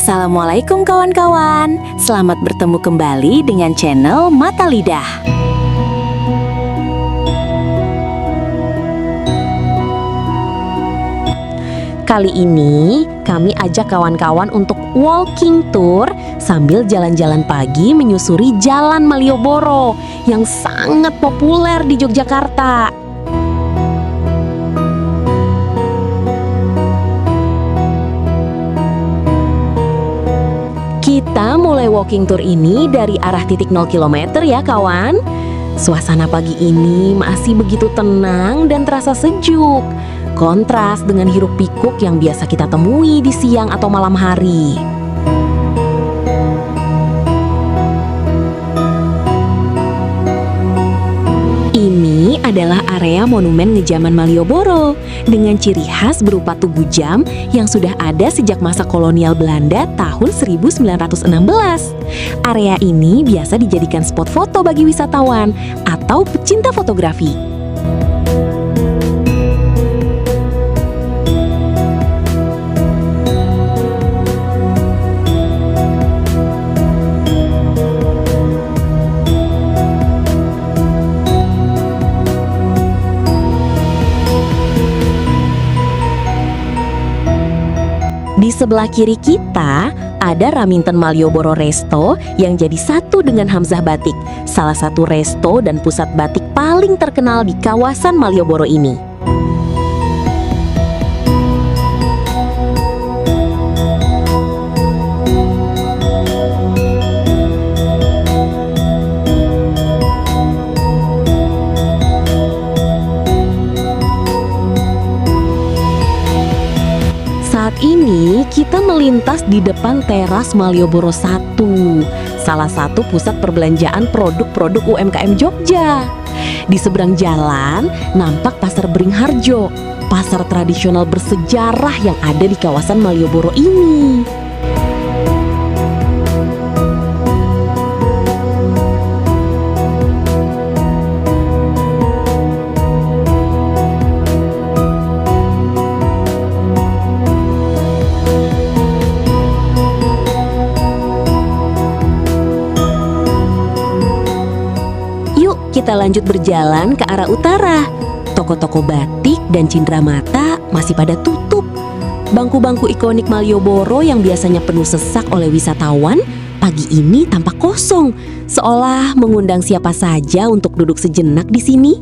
Assalamualaikum kawan-kawan. Selamat bertemu kembali dengan channel Mata Lidah. Kali ini kami ajak kawan-kawan untuk walking tour sambil jalan-jalan pagi menyusuri Jalan Malioboro yang sangat populer di Yogyakarta. Kita mulai walking tour ini dari arah titik 0 km ya kawan. Suasana pagi ini masih begitu tenang dan terasa sejuk. Kontras dengan hiruk pikuk yang biasa kita temui di siang atau malam hari. Ini adalah area Monumen Ngejaman Malioboro dengan ciri khas berupa tugu jam yang sudah ada sejak masa kolonial Belanda tahun 1916. Area ini biasa dijadikan spot foto bagi wisatawan atau pecinta fotografi. Di sebelah kiri kita ada Raminten Malioboro Resto yang jadi satu dengan Hamzah Batik, salah satu resto dan pusat batik paling terkenal di kawasan Malioboro ini. Saat ini kita melintas di depan teras Malioboro 1, salah satu pusat perbelanjaan produk-produk UMKM Jogja. Di seberang jalan nampak Pasar Beringharjo, pasar tradisional bersejarah yang ada di kawasan Malioboro ini. Kita lanjut berjalan ke arah utara. Toko-toko batik dan cindramata masih pada tutup. Bangku-bangku ikonik Malioboro yang biasanya penuh sesak oleh wisatawan, pagi ini tampak kosong, seolah mengundang siapa saja untuk duduk sejenak di sini.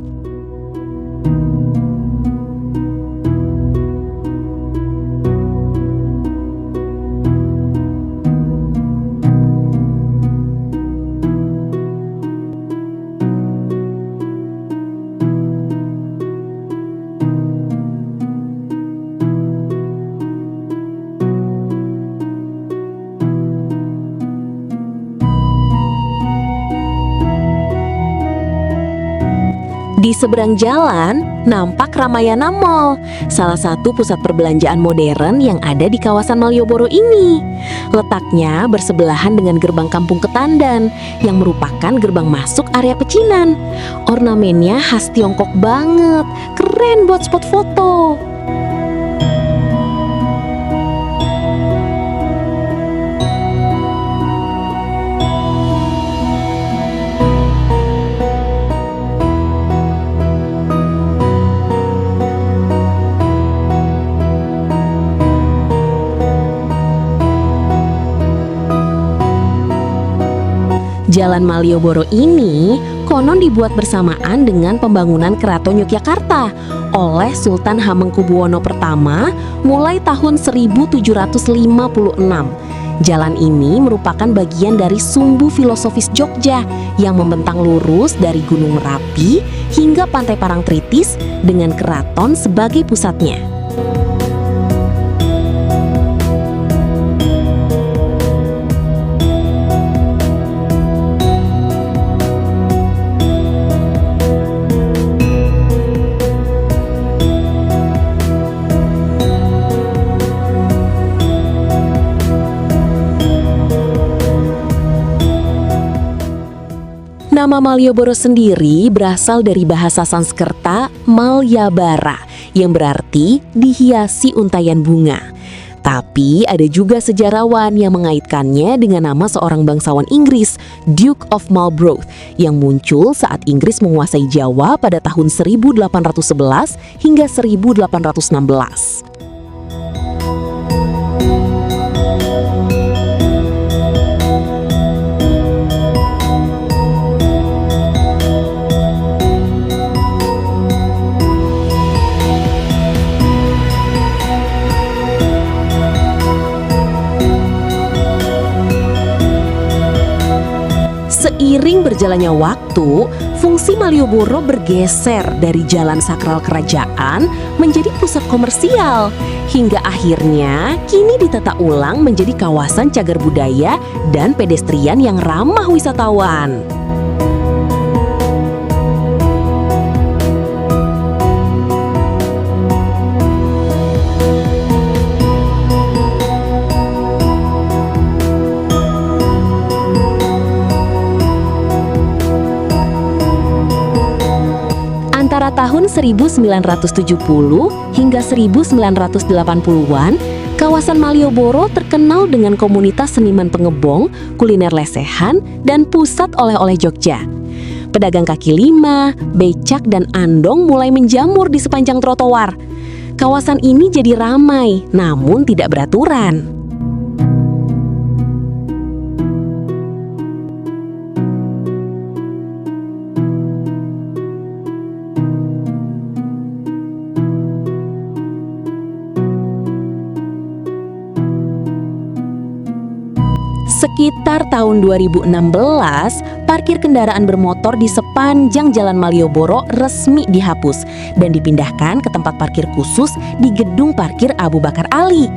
Di seberang jalan, nampak Ramayana Mall, salah satu pusat perbelanjaan modern yang ada di kawasan Malioboro ini. Letaknya bersebelahan dengan gerbang Kampung Ketandan, yang merupakan gerbang masuk area pecinan. Ornamennya khas Tiongkok banget, keren buat spot foto. Jalan Malioboro ini konon dibuat bersamaan dengan pembangunan Keraton Yogyakarta oleh Sultan Hamengkubuwono I mulai tahun 1756. Jalan ini merupakan bagian dari sumbu filosofis Jogja yang membentang lurus dari Gunung Merapi hingga Pantai Parangtritis dengan keraton sebagai pusatnya. Nama Malioboro sendiri berasal dari bahasa Sanskerta Malyabara yang berarti dihiasi untayan bunga. Tapi ada juga sejarawan yang mengaitkannya dengan nama seorang bangsawan Inggris, Duke of Marlborough, yang muncul saat Inggris menguasai Jawa pada tahun 1811 hingga 1816. Seiring berjalannya waktu, fungsi Malioboro bergeser dari jalan sakral kerajaan menjadi pusat komersial, hingga akhirnya kini ditata ulang menjadi kawasan cagar budaya dan pedestrian yang ramah wisatawan. Antara tahun 1970 hingga 1980-an, kawasan Malioboro terkenal dengan komunitas seniman pengebong, kuliner lesehan, dan pusat oleh-oleh Jogja. Pedagang kaki lima, becak, dan andong mulai menjamur di sepanjang trotoar. Kawasan ini jadi ramai, namun tidak beraturan. Sekitar tahun 2016, parkir kendaraan bermotor di sepanjang Jalan Malioboro resmi dihapus dan dipindahkan ke tempat parkir khusus di Gedung Parkir Abu Bakar Ali.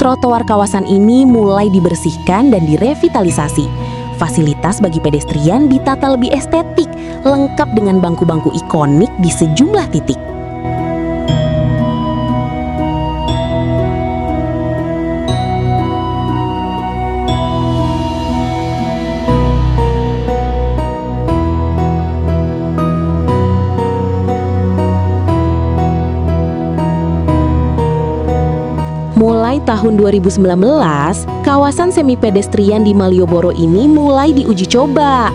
Trotoar kawasan ini mulai dibersihkan dan direvitalisasi. Fasilitas bagi pedestrian ditata lebih estetik, lengkap dengan bangku-bangku ikonik di sejumlah titik. Mulai tahun 2019, kawasan semi pedestrian di Malioboro ini mulai diuji coba.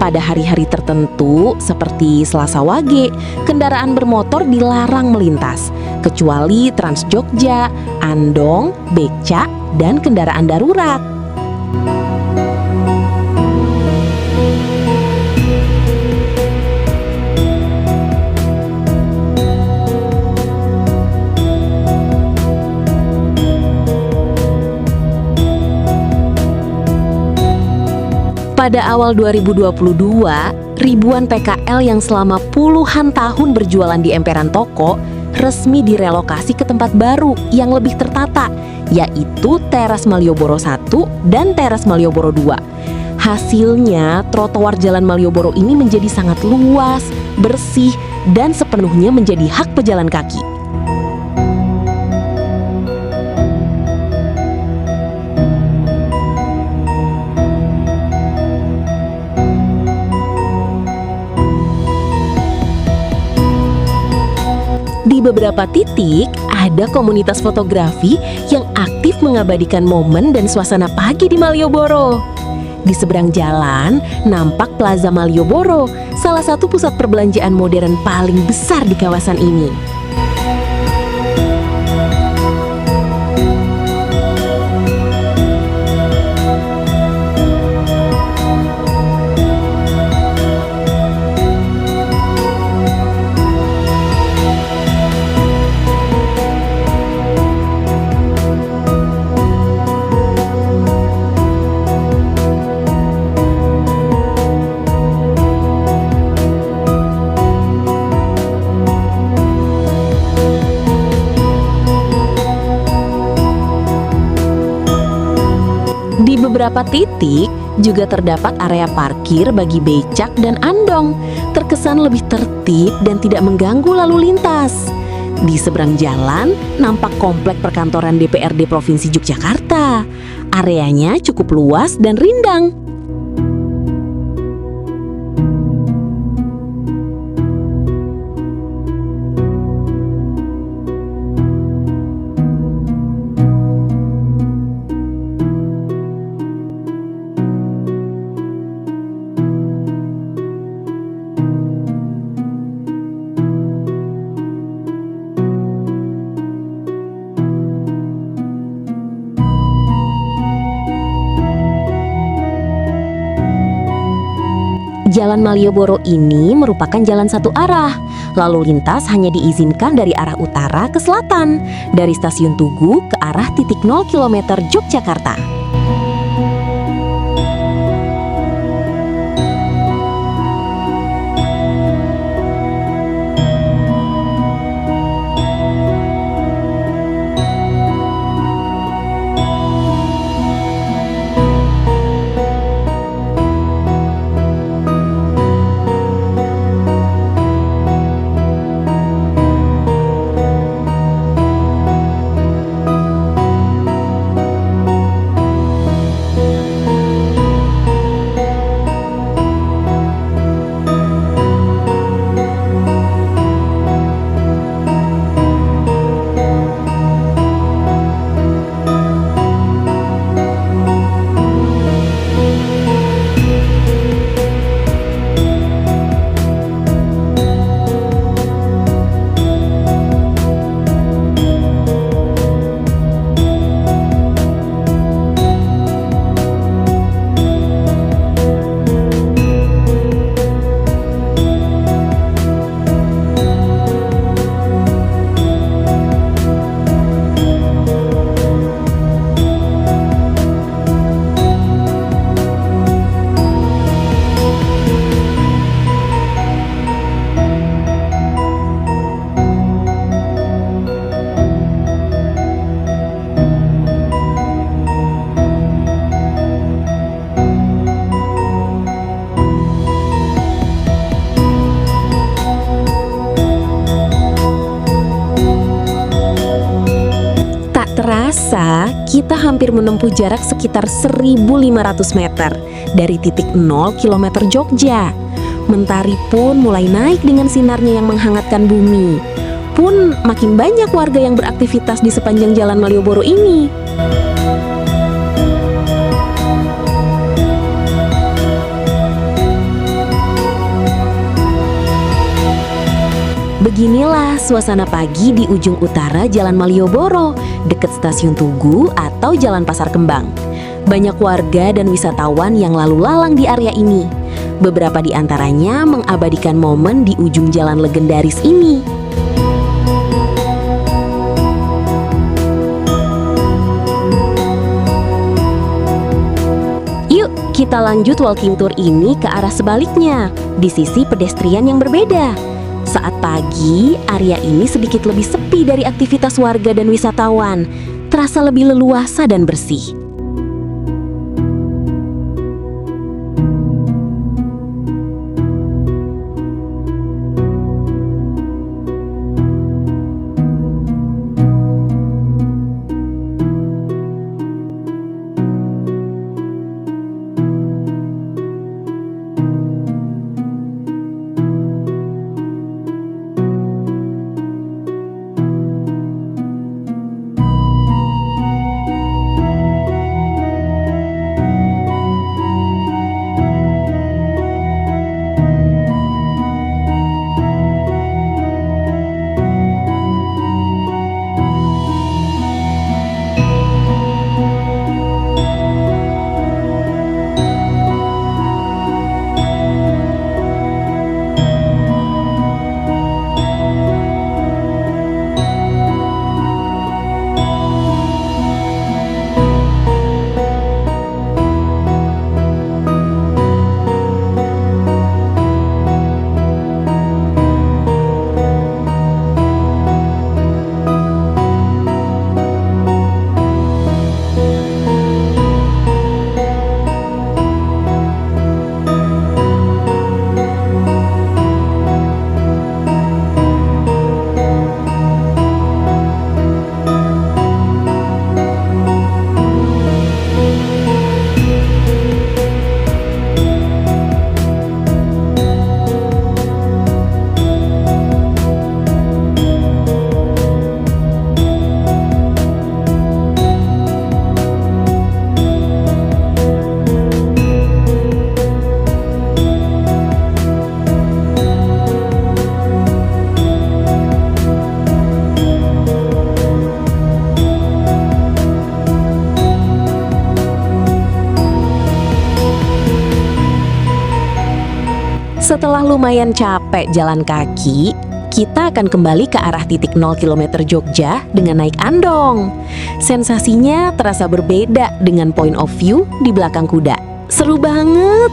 Pada hari-hari tertentu seperti Selasa Wage, kendaraan bermotor dilarang melintas, kecuali Trans Jogja, andong, becak, dan kendaraan darurat. Pada awal 2022, ribuan PKL yang selama puluhan tahun berjualan di emperan toko resmi direlokasi ke tempat baru yang lebih tertata, yaitu Teras Malioboro 1 dan Teras Malioboro 2. Hasilnya, trotoar Jalan Malioboro ini menjadi sangat luas, bersih, dan sepenuhnya menjadi hak pejalan kaki. Di beberapa titik, ada komunitas fotografi yang aktif mengabadikan momen dan suasana pagi di Malioboro. Di seberang jalan, nampak Plaza Malioboro, salah satu pusat perbelanjaan modern paling besar di kawasan ini. Di beberapa titik juga terdapat area parkir bagi becak dan andong, terkesan lebih tertib dan tidak mengganggu lalu lintas. Di seberang jalan nampak komplek perkantoran DPRD Provinsi Yogyakarta. Areanya cukup luas dan rindang. Jalan Malioboro ini merupakan jalan satu arah. Lalu lintas hanya diizinkan dari arah utara ke selatan, dari Stasiun Tugu ke arah titik 0 km Yogyakarta. Terasa kita hampir menempuh jarak sekitar 1.500 meter dari titik 0 km Jogja. Mentari pun mulai naik dengan sinarnya yang menghangatkan bumi. Pun makin banyak warga yang beraktivitas di sepanjang Jalan Malioboro ini. Beginilah suasana pagi di ujung utara Jalan Malioboro, dekat Stasiun Tugu atau Jalan Pasar Kembang. Banyak warga dan wisatawan yang lalu lalang di area ini. Beberapa di antaranya mengabadikan momen di ujung jalan legendaris ini. Yuk, kita lanjut walking tour ini ke arah sebaliknya, di sisi pedestrian yang berbeda. Saat pagi, area ini sedikit lebih sepi dari aktivitas warga dan wisatawan, terasa lebih leluasa dan bersih. Setelah lumayan capek jalan kaki, kita akan kembali ke arah titik 0 km Jogja dengan naik andong. Sensasinya terasa berbeda dengan point of view di belakang kuda. Seru banget!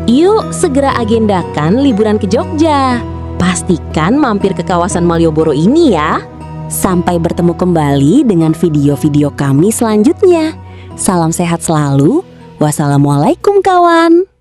Yuk segera agendakan liburan ke Jogja. Pastikan mampir ke kawasan Malioboro ini ya. Sampai bertemu kembali dengan video-video kami selanjutnya. Salam sehat selalu. Wassalamualaikum kawan.